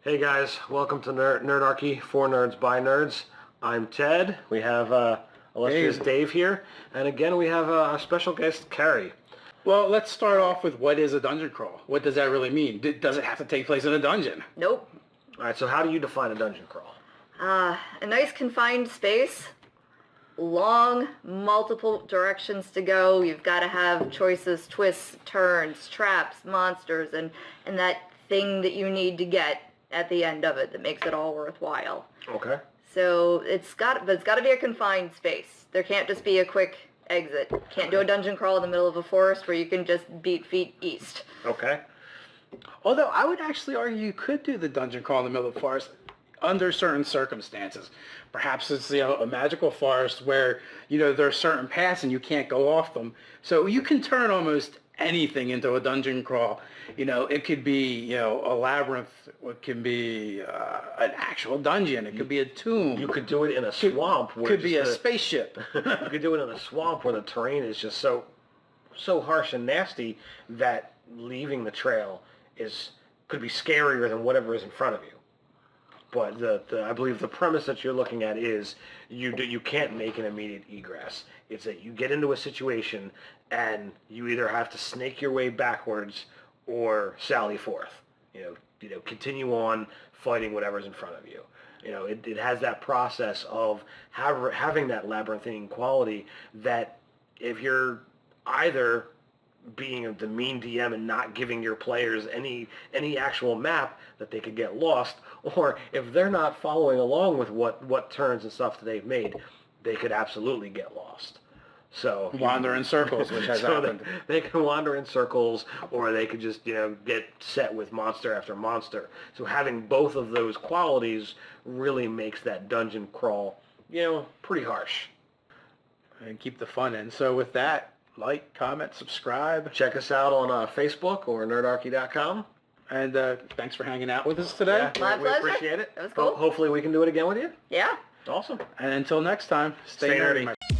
Hey guys, welcome to Nerdarchy, for nerds by nerds. I'm Ted. We have illustrious Dave here, and again we have a special guest, Carrie. Well, let's start off with what is a dungeon crawl? What does that really mean? Does it have to take place in a dungeon? Nope. All right, so how do you define a dungeon crawl? A nice confined space, long, multiple directions to go. You've got to have choices, twists, turns, traps, monsters, and that thing that you need to get at the end of it that makes it all worthwhile. Okay. So it's got to be a confined space. There can't just be a quick exit. Can't do a dungeon crawl in the middle of a forest where you can just beat feet east. Okay. Although I would actually argue you could do the dungeon crawl in the middle of the forest under certain circumstances. Perhaps it's a magical forest where there are certain paths and you can't go off them. So you can turn almost anything into a dungeon crawl. It could be a labyrinth. It can be an actual dungeon. It could be a tomb. You could do it in a swamp. Could be a spaceship. You could do it in a swamp where the terrain is just so harsh and nasty that leaving the trail could be scarier than whatever is in front of you. But I believe the premise that you're looking at is you can't make an immediate egress. It's that you get into a situation and you either have to snake your way backwards or sally forth. Continue on fighting whatever's in front of you. It has that process of having that labyrinthine quality that if you're either being the mean DM and not giving your players any actual map that they could get lost, or if they're not following along with what turns and stuff that they've made, they could absolutely get lost. So wander in circles, which has happened. They can wander in circles, or they could just get set with monster after monster. So having both of those qualities really makes that dungeon crawl pretty harsh. And keep the fun in. So with that, like, comment, subscribe. Check us out on Facebook or nerdarchy.com. And thanks for hanging out with us today. My We pleasure. appreciate it. That was cool. Hopefully we can do it again with you. Yeah. Awesome. And until next time, stay Stay nerdy. nerdy.